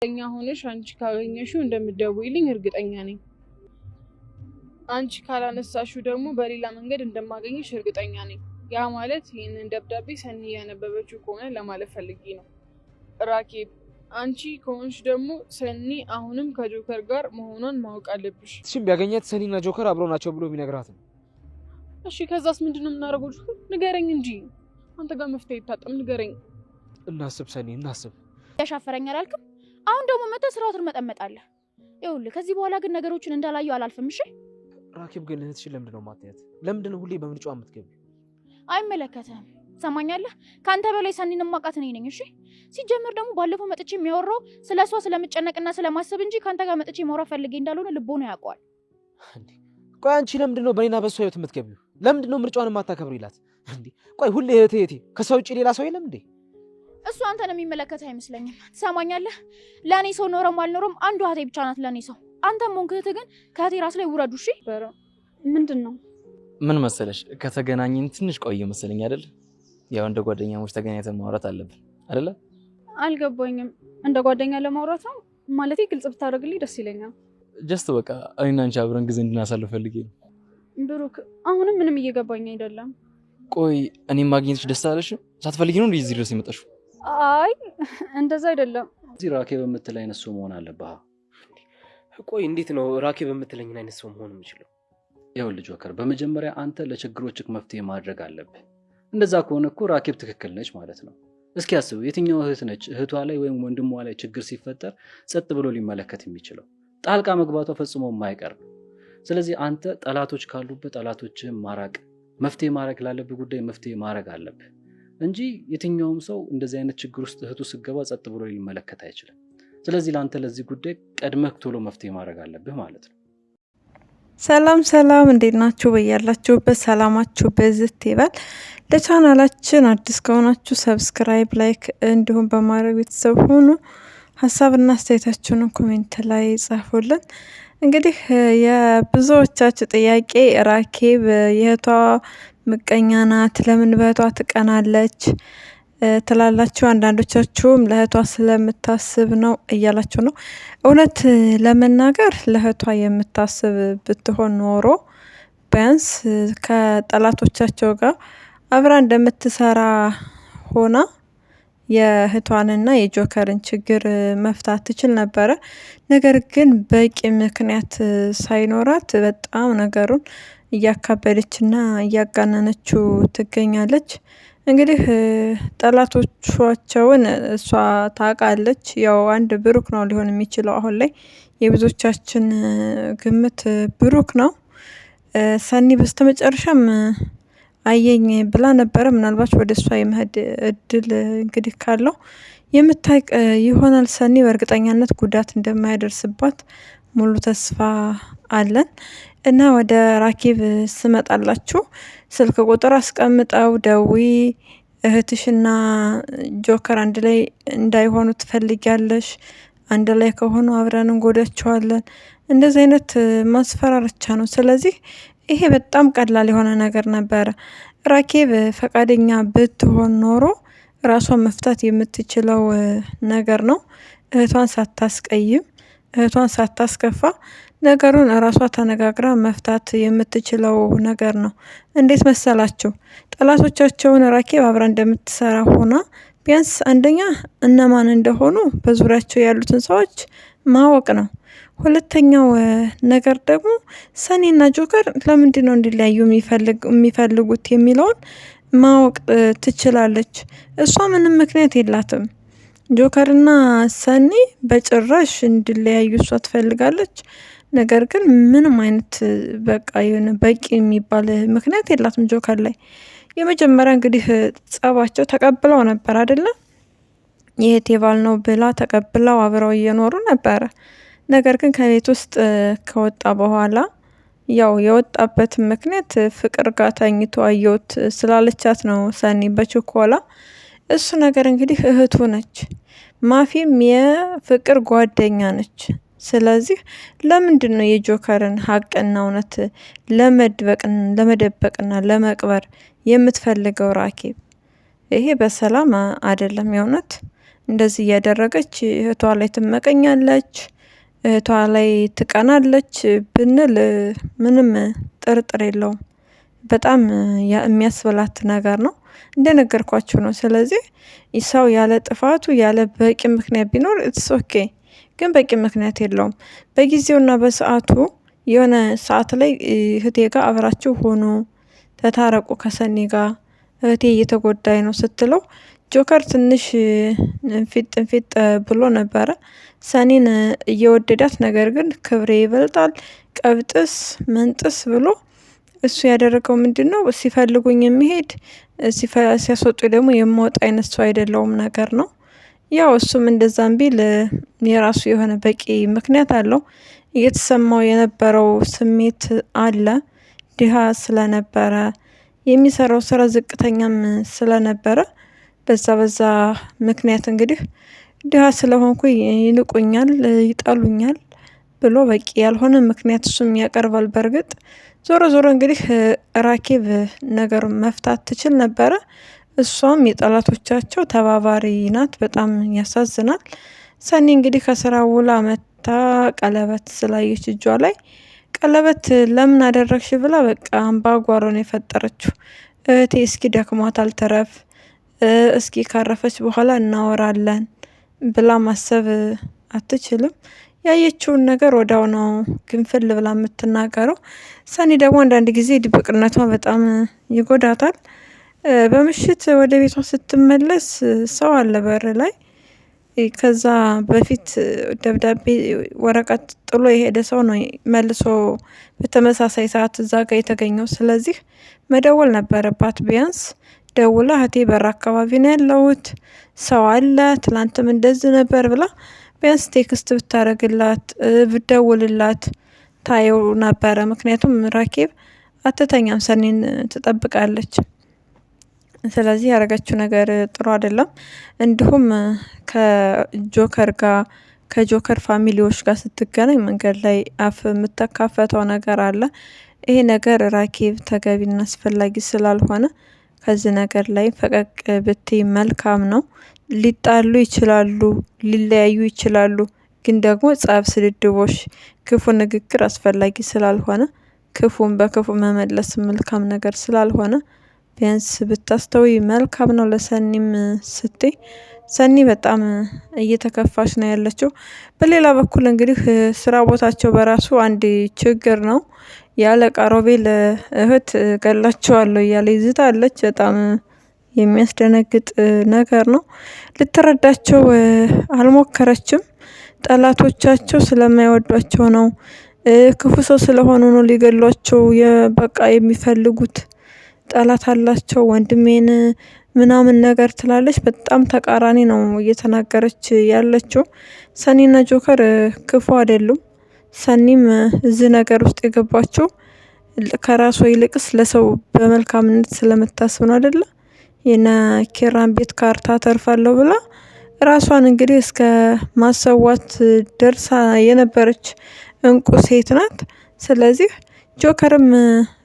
እኛ ሆነሽ አንቺ ካገኘሽው እንደምትደውይልኝ እርግጠኛ ነኝ። አንቺ ካላነሳሽው ደግሞ በሌላ መንገድ እንደማገኝሽ እርግጠኛ ነኝ። ያ ማለት ይህንን ደብዳቤ ሰኒ ያነበበችው ከሆነ ለማለት ፈልጌ ነው። ራኬብ አንቺ ከሆንሽ ደግሞ ሰኒ አሁንም ከጆከር ጋር መሆኗን ማወቅ አለብሽ። እሺም ቢያገኛት ሰኒና ጆከር አብረው ናቸው ብሎ ቢነግራት ነው። እሺ ከዛስ ምንድነው የምናደርገው? ጆከር ንገረኝ እንጂ አንተ ጋር መፍትሄ ይታጣም፣ ንገረኝ። እናስብ ሰኒ እናስብ። ያሻፈረኝ አላልክም? አሁን ደግሞ መተህ ስራውን ትመጠመጣለህ። ይኸውልህ ከዚህ በኋላ ግን ነገሮችን እንዳላየው አላልፍም። እሺ ራኬብ ግን እህትሽን ለምንድነው ማታያት? ለምንድነው ሁሌ በምርጫዋ የምትገቢው? አይመለከትህም። ሰማኛለህ? ካንተ በላይ ሰኒን ማቃት ነኝ ነኝ። እሺ ሲጀምር ደግሞ ባለፈው መጥቼ የሚያወራው ስለሷ ስለምጨነቅና ስለማሰብ እንጂ ካንተ ጋር መጥቼ ማውራት ፈልጌ እንዳልሆነ ልቦና ያውቀዋል። ቆይ አንቺ ለምንድነው በእኔና በሷ ህይወት የምትገቢው? ለምንድነው ምርጫዋን የማታከብሩ ይላት እንዴ? ቆይ ሁሌ እህቴ ከሷ ውጪ ሌላ ሰው የለም እንዴ? እሱ አንተን የሚመለከት አይመስለኝም። ትሰማኛለህ? ለእኔ ሰው ኖረም አልኖረም አንዱ እህቴ ብቻ ናት ለእኔ ሰው። አንተም ሆንክ እህትህ ግን ከእህቴ ራስ ላይ ውረዱ። እሺ ምንድን ነው? ምን መሰለሽ ከተገናኘን ትንሽ ቆየ መሰለኝ አይደል? ያው እንደ ጓደኛሞች ተገናኝተን ማውራት አለብን አይደለ? አልገባኝም። እንደ ጓደኛ ለማውራት ነው ማለቴ? ግልጽ ብታደርግልኝ ደስ ይለኛል። ጀስት በቃ እኔና አንቺ አብረን ጊዜ እንድናሳልፍ ፈልጌ ነው። ብሩክ አሁንም ምንም እየገባኝ አይደለም። ቆይ እኔም ማግኘትሽ ደስ አለሽ? ሳትፈልጊ ነው እንደዚህ ድረስ የመጣሽው? አይ እንደዛ አይደለም። እዚህ ራኬብ በምትለኝ አይነት ሰው መሆን አለብህ። ቆይ እንዴት ነው ራኬብ በምትለኝ አይነት ሰው መሆን የምችለው? ይኸውልህ ጆከር፣ በመጀመሪያ አንተ ለችግሮችህ መፍትሄ ማድረግ አለብህ። እንደዛ ከሆነ እኮ ራኬብ ትክክል ነች ማለት ነው። እስኪ አስብ፣ የትኛው እህት ነች እህቷ ላይ ወይም ወንድሟ ላይ ችግር ሲፈጠር ጸጥ ብሎ ሊመለከት የሚችለው? ጣልቃ መግባቷ ፈጽሞ የማይቀር ነው። ስለዚህ አንተ ጠላቶች ካሉበት ጠላቶችህን ማራቅ፣ መፍትሄ ማድረግ ላለብህ ጉዳይ መፍትሄ ማድረግ አለብህ እንጂ የትኛውም ሰው እንደዚህ አይነት ችግር ውስጥ እህቱ ስገባ ጸጥ ብሎ ሊመለከት አይችልም። ስለዚህ ለአንተ ለዚህ ጉዳይ ቀድመህ ቶሎ መፍትሄ ማድረግ አለብህ ማለት ነው። ሰላም እንዴት ናችሁ? በያላችሁበት ሰላማችሁ በዝት ይበል። ለቻናላችን አዲስ ከሆናችሁ ሰብስክራይብ፣ ላይክ እንዲሁም በማድረግ ቤተሰብ ሁኑ። ሀሳብና አስተያየታችሁን ኮሜንት ላይ ጻፉልን። እንግዲህ የብዙዎቻችሁ ጥያቄ ራኬብ የእህቷ ምቀኛ ናት፣ ለምን በእህቷ ትቀናለች ትላላችሁ። አንዳንዶቻችሁም ለእህቷ ስለምታስብ ነው እያላችሁ ነው። እውነት ለመናገር ለእህቷ የምታስብ ብትሆን ኖሮ ቢያንስ ከጠላቶቻቸው ጋር አብራ እንደምትሰራ ሆና የእህቷንና የጆከርን ችግር መፍታት ትችል ነበረ። ነገር ግን በቂ ምክንያት ሳይኖራት በጣም ነገሩን እያካበደችና እያጋነነችው ትገኛለች። እንግዲህ ጠላቶቿቸውን እሷ ታውቃለች። ያው አንድ ብሩክ ነው ሊሆን የሚችለው። አሁን ላይ የብዙዎቻችን ግምት ብሩክ ነው። ሰኒ በስተመጨረሻም አየኝ ብላ ነበረ። ምናልባት ወደ እሷ የመሄድ እድል እንግዲህ ካለው የምታይቅ ይሆናል። ሰኒ በእርግጠኛነት ጉዳት እንደማያደርስባት ሙሉ ተስፋ አለን። እና ወደ ራኬብ ስመጣላችሁ ስልክ ቁጥር አስቀምጠው ደዊ እህትሽና ጆከር አንድ ላይ እንዳይሆኑ ትፈልጊያለሽ፣ አንድ ላይ ከሆኑ አብረን እንጎዳቸዋለን። እንደዚህ አይነት ማስፈራረቻ ነው። ስለዚህ ይሄ በጣም ቀላል የሆነ ነገር ነበረ። ራኬብ ፈቃደኛ ብትሆን ኖሮ ራሷን መፍታት የምትችለው ነገር ነው። እህቷን ሳታስቀይም እህቷን ሳታስከፋ ነገሩን እራሷ ተነጋግራ መፍታት የምትችለው ነገር ነው። እንዴት መሰላችሁ? ጠላቶቻቸውን ራኬብ አብራ እንደምትሰራ ሆና ቢያንስ አንደኛ እነማን እንደሆኑ በዙሪያቸው ያሉትን ሰዎች ማወቅ ነው። ሁለተኛው ነገር ደግሞ ሰኒና ጆከር ለምንድን ነው እንዲለያዩ የሚፈልጉት የሚለውን ማወቅ ትችላለች። እሷ ምንም ምክንያት የላትም። ጆከርና ሰኒ በጭራሽ እንዲለያዩ እሷ ትፈልጋለች። ነገር ግን ምንም አይነት በቃ የሆነ በቂ የሚባል ምክንያት የላትም ጆከር ላይ። የመጀመሪያ እንግዲህ ጸባቸው ተቀብለው ነበር አይደለም? የእህቴ ባል ነው ብላ ተቀብለው አብረው እየኖሩ ነበረ። ነገር ግን ከቤት ውስጥ ከወጣ በኋላ ያው የወጣበት ምክንያት ፍቅር ጋር ተኝቶ አየሁት ስላለቻት ነው ሰኒ በችኮላ። እሱ ነገር እንግዲህ እህቱ ነች፣ ማፊም የፍቅር ጓደኛ ነች። ስለዚህ ለምንድን ነው የጆከርን ሀቅና እውነት ለመደበቅና ለመቅበር የምትፈልገው ራኬብ? ይሄ በሰላም አይደለም። የእውነት እንደዚህ እያደረገች እህቷ ላይ ትመቀኛለች፣ እህቷ ላይ ትቀናለች ብንል ምንም ጥርጥር የለውም። በጣም የሚያስበላት ነገር ነው። እንደነገርኳችሁ ነው። ስለዚህ ሰው ያለ ጥፋቱ ያለ በቂ ምክንያት ቢኖር ኢትስ ኦኬ፣ ግን በቂ ምክንያት የለውም። በጊዜውና በሰዓቱ የሆነ ሰዓት ላይ እህቴ ጋር አብራችሁ ሆኖ ተታረቁ ከሰኒ ጋር እህቴ እየተጎዳይ ነው ስትለው ጆከር ትንሽ እንፊጥ ብሎ ነበረ ሰኒን እየወደዳት፣ ነገር ግን ክብሬ ይበልጣል ቀብጥስ መንጥስ ብሎ እሱ ያደረገው ምንድን ነው? ሲፈልጉኝ የሚሄድ ሲያስወጡ ደግሞ የማወጣ አይነት ሰው አይደለውም ነገር ነው። ያው እሱም እንደዛም ቢል የራሱ የሆነ በቂ ምክንያት አለው። እየተሰማው የነበረው ስሜት አለ። ድሃ ስለነበረ የሚሰራው ስራ ዝቅተኛም ስለነበረ በዛ ምክንያት እንግዲህ ድሃ ስለሆንኩ ይንቁኛል፣ ይጠሉኛል ብሎ በቂ ያልሆነ ምክንያት እሱም ያቀርባል። በእርግጥ ዞሮ እንግዲህ ራኬብ ነገሩን መፍታት ትችል ነበረ። እሷም የጠላቶቻቸው ተባባሪ ናት። በጣም ያሳዝናል። ሰኒ እንግዲህ ከስራ ውላ መታ ቀለበት ስላየች እጇ ላይ ቀለበት ለምን አደረግሽ ብላ በቃ አምባጓሮን የፈጠረችው እህቴ እስኪ ደክሟታል ትረፍ፣ እስኪ ካረፈች በኋላ እናወራለን ብላ ማሰብ አትችልም። ያየችውን ነገር ወዳው ነው ግንፍል ብላ የምትናገረው። ሰኒ ደግሞ አንዳንድ ጊዜ ድብቅነቷ በጣም ይጎዳታል። በምሽት ወደ ቤቷ ስትመለስ ሰው አለ በር ላይ። ከዛ በፊት ደብዳቤ ወረቀት ጥሎ የሄደ ሰው ነው መልሶ በተመሳሳይ ሰዓት እዛ ጋር የተገኘው። ስለዚህ መደወል ነበረባት። ቢያንስ ደውላ እህቴ በር አካባቢ ነው ያለሁት፣ ሰው አለ፣ ትላንትም እንደዚህ ነበር ብላ ቢያንስ ቴክስት ብታረግላት ብደውልላት ታየው ነበረ። ምክንያቱም ራኬብ አትተኛም፣ ሰኒን ትጠብቃለች። ስለዚህ ያደረገችው ነገር ጥሩ አይደለም። እንዲሁም ከጆከር ፋሚሊዎች ጋር ስትገናኝ መንገድ ላይ አፍ የምትካፈተው ነገር አለ። ይሄ ነገር ራኬብ ተገቢና አስፈላጊ ስላልሆነ ከዚህ ነገር ላይ ፈቀቅ ብትይ መልካም ነው። ሊጣሉ ይችላሉ፣ ሊለያዩ ይችላሉ። ግን ደግሞ ጸብ፣ ስድድቦሽ፣ ክፉ ንግግር አስፈላጊ ስላልሆነ ክፉን በክፉ መመለስ መልካም ነገር ስላልሆነ ቢያንስ ብታስተውይ መልካም ነው። ለሰኒም ስትይ ሰኒ በጣም እየተከፋች ነው ያለችው። በሌላ በኩል እንግዲህ ስራ ቦታቸው በራሱ አንድ ችግር ነው። የአለቃ ሮቤል እህት ገላቸዋለሁ እያለ ይዝታለች። በጣም የሚያስደነግጥ ነገር ነው። ልትረዳቸው አልሞከረችም። ጠላቶቻቸው ስለማይወዷቸው ነው፣ ክፉ ሰው ስለሆኑ ነው ሊገሏቸው በቃ የሚፈልጉት። ጠላት አላቸው ወንድሜን ምናምን ነገር ትላለች። በጣም ተቃራኒ ነው እየተናገረች ያለችው። ሰኒና ጆከር ክፉ አይደሉም። ሰኒም እዚህ ነገር ውስጥ የገባችው ከራሷ ይልቅስ ለሰው በመልካምነት ስለምታስብ ነው አይደለ? የነ ኪራን ቤት ካርታ ተርፋለሁ ብላ ራሷን እንግዲህ እስከ ማሰዋት ደርሳ የነበረች እንቁ ሴት ናት። ስለዚህ ጆከርም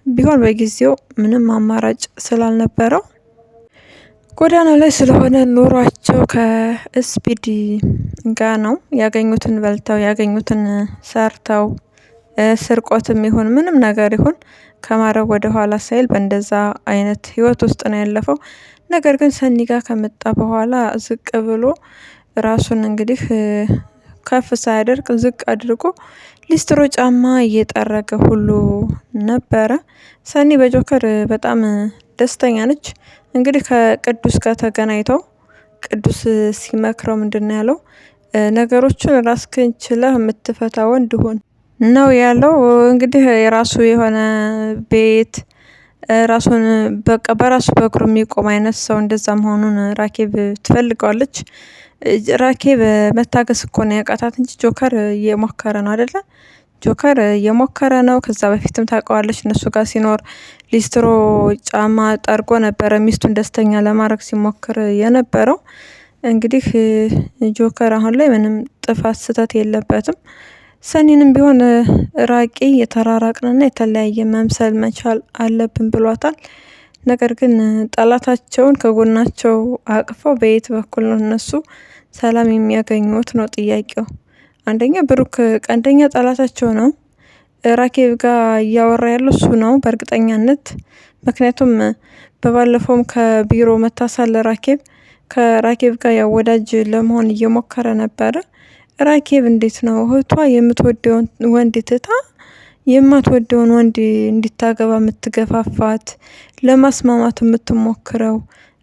ቢሆን በጊዜው ምንም አማራጭ ስላልነበረው ጎዳና ላይ ስለሆነ ኑሯቸው ከስፒድ ጋር ነው። ያገኙትን በልተው ያገኙትን ሰርተው ስርቆትም ይሁን ምንም ነገር ይሁን ከማድረግ ወደ ኋላ ሳይል በእንደዛ አይነት ህይወት ውስጥ ነው ያለፈው። ነገር ግን ሰኒ ጋር ከመጣ በኋላ ዝቅ ብሎ ራሱን እንግዲህ ከፍ ሳያደርግ ዝቅ አድርጎ ሊስትሮ ጫማ እየጠረገ ሁሉ ነበረ። ሰኒ በጆከር በጣም ደስተኛ ነች። እንግዲህ ከቅዱስ ጋር ተገናኝተው ቅዱስ ሲመክረው ምንድን ያለው ነገሮችን ራስህን ችለህ የምትፈታ ወንድ ሁን ነው ያለው። እንግዲህ የራሱ የሆነ ቤት ራሱን በቃ በራሱ በእግሩ የሚቆም አይነት ሰው እንደዛ መሆኑን ራኬብ ትፈልገዋለች። ራኬብ መታገስ እኮ ነው ያቃታት እንጂ ጆከር እየሞከረ ነው አይደለ? ጆከር እየሞከረ ነው። ከዛ በፊትም ታውቀዋለች እነሱ ጋር ሲኖር ሊስትሮ ጫማ ጠርጎ ነበረ ሚስቱን ደስተኛ ለማድረግ ሲሞክር የነበረው። እንግዲህ ጆከር አሁን ላይ ምንም ጥፋት ስህተት የለበትም። ሰኒንም ቢሆን ራቂ የተራራቅንና የተለያየ መምሰል መቻል አለብን ብሏታል። ነገር ግን ጠላታቸውን ከጎናቸው አቅፈው በየት በኩል ነው እነሱ ሰላም የሚያገኙት ነው ጥያቄው። አንደኛ ብሩክ ቀንደኛ ጠላታቸው ነው። ራኬብ ጋር እያወራ ያለው እሱ ነው በእርግጠኛነት። ምክንያቱም በባለፈውም ከቢሮ መታሳለ ራኬብ ከራኬብ ጋር ያው ወዳጅ ለመሆን እየሞከረ ነበረ። ራኬብ እንዴት ነው እህቷ የምትወደውን ወንድ ትታ የማትወደውን ወንድ እንዲታገባ የምትገፋፋት ለማስማማት የምትሞክረው?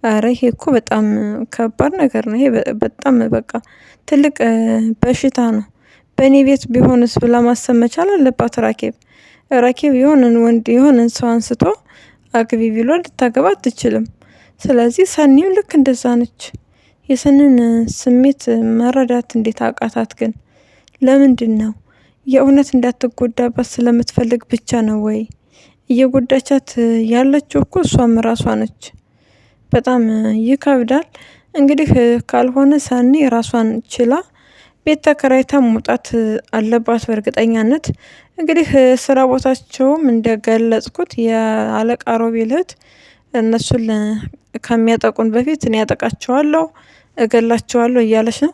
አረ ይሄ እኮ በጣም ከባድ ነገር ነው። ይሄ በጣም በቃ ትልቅ በሽታ ነው። በእኔ ቤት ቢሆንስ ብላ ማሰብ መቻል አለባት ራኬብ። ራኬብ የሆነን ወንድ የሆነን ሰው አንስቶ አግቢ ቢሎ ልታገባ አትችልም። ስለዚህ ሰኒም ልክ እንደዛ ነች። የሰንን ስሜት መረዳት እንዴት አቃታት ግን? ለምንድን ነው? የእውነት እንዳትጎዳባት ስለምትፈልግ ብቻ ነው ወይ? እየጎዳቻት ያለችው እኮ እሷም ራሷ ነች። በጣም ይከብዳል። እንግዲህ ካልሆነ ሰኒ ራሷን ችላ ቤት ተከራይታ መውጣት አለባት በእርግጠኛነት። እንግዲህ ስራ ቦታቸውም እንደገለጽኩት የአለቃ ሮቤል እህት እነሱን ከሚያጠቁን በፊት እኔ ያጠቃቸዋለሁ እገላቸዋለሁ እያለች ነው።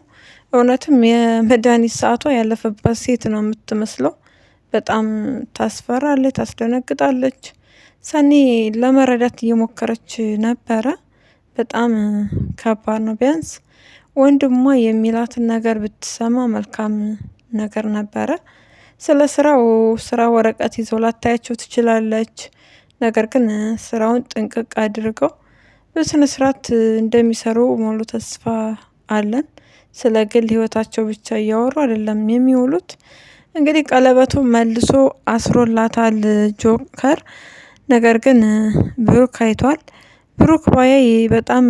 እውነትም የመድኃኒት ሰዓቷ ያለፈባት ሴት ነው የምትመስለው። በጣም ታስፈራለች፣ ታስደነግጣለች። ሰኒ ለመረዳት እየሞከረች ነበረ። በጣም ከባድ ነው። ቢያንስ ወንድሟ የሚላትን ነገር ብትሰማ መልካም ነገር ነበረ። ስለ ስራ ወረቀት ይዘው ላታያቸው ትችላለች። ነገር ግን ስራውን ጥንቅቅ አድርገው በስነ ስርዓት እንደሚሰሩ ሙሉ ተስፋ አለን። ስለ ግል ህይወታቸው ብቻ እያወሩ አይደለም የሚውሉት። እንግዲህ ቀለበቱ መልሶ አስሮላታል ጆከር። ነገር ግን ብሩክ አይቷል። ብሩክ ባያይ በጣም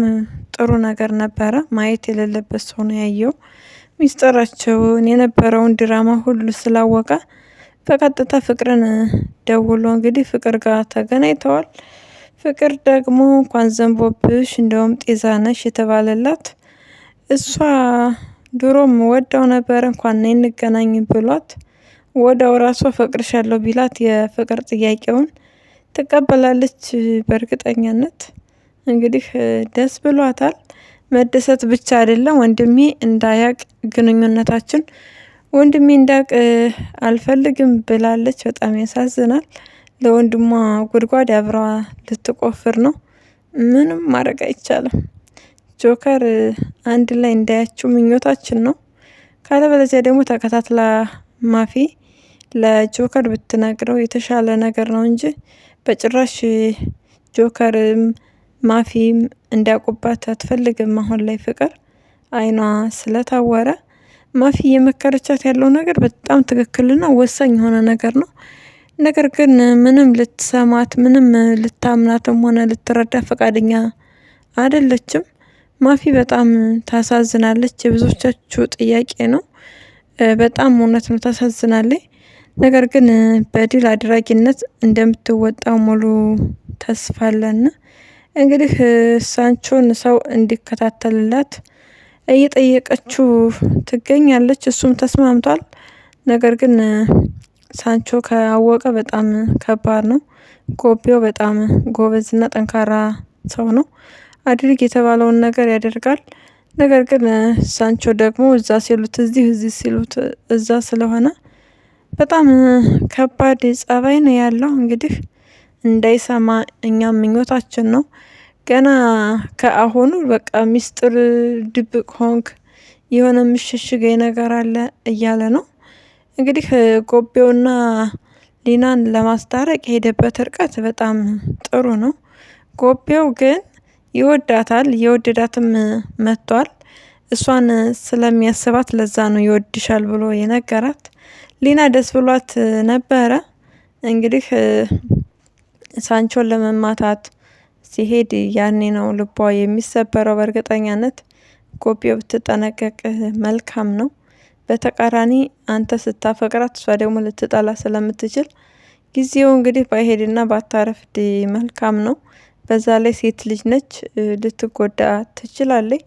ጥሩ ነገር ነበረ። ማየት የሌለበት ሰው ነው ያየው። ሚስጥራቸውን የነበረውን ድራማ ሁሉ ስላወቀ በቀጥታ ፍቅርን ደውሎ እንግዲህ ፍቅር ጋር ተገናኝተዋል። ፍቅር ደግሞ እንኳን ዘንቦብሽ እንደውም ጤዛነሽ የተባለላት እሷ ድሮም ወዳው ነበር እንኳን ነይ እንገናኝ ብሏት ወዳው ራሷ ፈቅርሻለሁ ቢላት የፍቅር ጥያቄውን ትቀበላለች በእርግጠኛነት። እንግዲህ ደስ ብሏታል። መደሰት ብቻ አይደለም ወንድሜ እንዳያቅ ግንኙነታችን ወንድሜ እንዳያቅ አልፈልግም ብላለች። በጣም ያሳዝናል። ለወንድሟ ጉድጓድ አብራ ልትቆፍር ነው። ምንም ማድረግ አይቻልም። ጆከር አንድ ላይ እንዳያችው ምኞታችን ነው። ካለበለዚያ ደግሞ ተከታትላ ማፊ ለጆከር ብትነግረው የተሻለ ነገር ነው እንጂ በጭራሽ ጆከርም ማፊም እንዲያውቁባት አትፈልግም። አሁን ላይ ፍቅር አይኗ ስለታወረ ማፊ እየመከረቻት ያለው ነገር በጣም ትክክልና ወሳኝ የሆነ ነገር ነው። ነገር ግን ምንም ልትሰማት ምንም ልታምናትም ሆነ ልትረዳ ፈቃደኛ አይደለችም። ማፊ በጣም ታሳዝናለች። የብዙዎቻችሁ ጥያቄ ነው። በጣም እውነት ነው፣ ታሳዝናለች። ነገር ግን በድል አድራጊነት እንደምትወጣው ሙሉ ተስፋ አለን። እንግዲህ ሳንቾን ሰው እንዲከታተልላት እየጠየቀችው ትገኛለች። እሱም ተስማምቷል። ነገር ግን ሳንቾ ካወቀ በጣም ከባድ ነው። ጎቤው በጣም ጎበዝና ጠንካራ ሰው ነው። አድርግ የተባለውን ነገር ያደርጋል። ነገር ግን ሳንቾ ደግሞ እዛ ሲሉት እዚህ እዚህ ሲሉት እዛ ስለሆነ በጣም ከባድ ጸባይ ነው ያለው። እንግዲህ እንዳይሰማ እኛም ምኞታችን ነው። ገና ከአሁኑ በቃ ሚስጥር ድብቅ ሆንክ የሆነ የምሸሽገኝ ነገር አለ እያለ ነው። እንግዲህ ጎቤውና ሊናን ለማስታረቅ የሄደበት እርቀት በጣም ጥሩ ነው። ጎቤው ግን ይወዳታል፣ የወደዳትም መጥቷል። እሷን ስለሚያስባት ለዛ ነው ይወድሻል ብሎ የነገራት። ሊና ደስ ብሏት ነበረ። እንግዲህ ሳንቾን ለመማታት ሲሄድ ያኔ ነው ልቧ የሚሰበረው። በእርግጠኛነት ጎቤው ብትጠነቀቅ መልካም ነው። በተቃራኒ አንተ ስታፈቅራት እሷ ደግሞ ልትጠላ ስለምትችል ጊዜው እንግዲህ ባይሄድና ባታረፍድ መልካም ነው። በዛ ላይ ሴት ልጅ ነች፣ ልትጎዳ ትችላለች።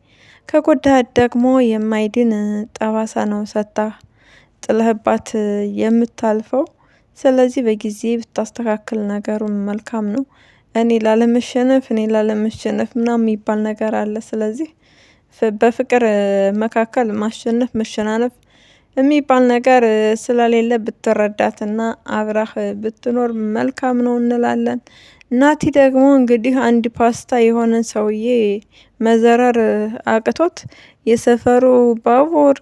ከጎዳት ደግሞ የማይድን ጠባሳ ነው ሰታ ጥለህባት የምታልፈው። ስለዚህ በጊዜ ብታስተካክል ነገሩን መልካም ነው። እኔ ላለመሸነፍ ምናምን የሚባል ነገር አለ። ስለዚህ በፍቅር መካከል ማሸነፍ መሸናነፍ የሚባል ነገር ስለሌለ ብትረዳትና አብራህ ብትኖር መልካም ነው እንላለን። ናቲ ደግሞ እንግዲህ አንድ ፓስታ የሆነ ሰውዬ መዘረር አቅቶት የሰፈሩ ባቡር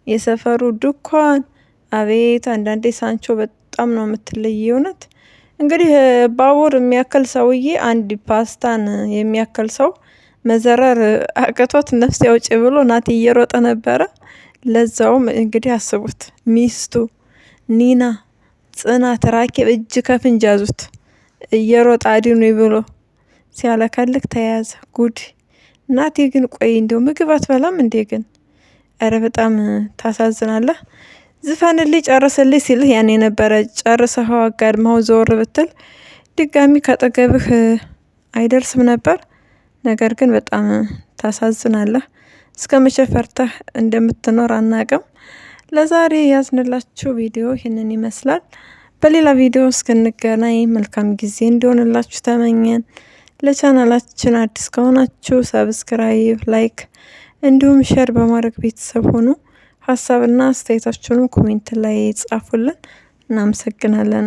የሰፈሩ ድኳን አቤት አንዳንዴ ሳንቾ በጣም ነው የምትለይ እውነት። እንግዲህ ባቡር የሚያክል ሰውዬ አንድ ፓስታን የሚያክል ሰው መዘረር አቅቶት ነፍስ ያውጪ ብሎ ናቲ እየሮጠ ነበረ። ለዛውም እንግዲህ አስቡት ሚስቱ ኒና ጽናት ራኬብ እጅ ከፍንጅ ያዙት እየሮጠ አድኑ ብሎ ሲያለከልክ ተያዘ። ጉድ ናቲ ግን ቆይ እንደው ምግብ አትበላም እንዴ ግን? ኧረ በጣም ታሳዝናለህ። ዝፈንልኝ ጨርስልኝ ሲልህ ያኔ ነበረ ጨርሰኸው አጋድመው ዞር ብትል ድጋሚ ከጠገብህ አይደርስም ነበር። ነገር ግን በጣም ታሳዝናለህ። እስከ መቼ ፈርተህ እንደምትኖር አናቅም። ለዛሬ ያዝንላችሁ ቪዲዮ ይህንን ይመስላል። በሌላ ቪዲዮ እስክንገናኝ መልካም ጊዜ እንዲሆንላችሁ ተመኘን። ለቻናላችን አዲስ ከሆናችሁ ሰብስክራይብ፣ ላይክ እንዲሁም ሼር በማድረግ ቤተሰብ ሆኑ። ሀሳብና አስተያየታችሁን ኮሜንት ላይ ጻፉልን። እናመሰግናለን።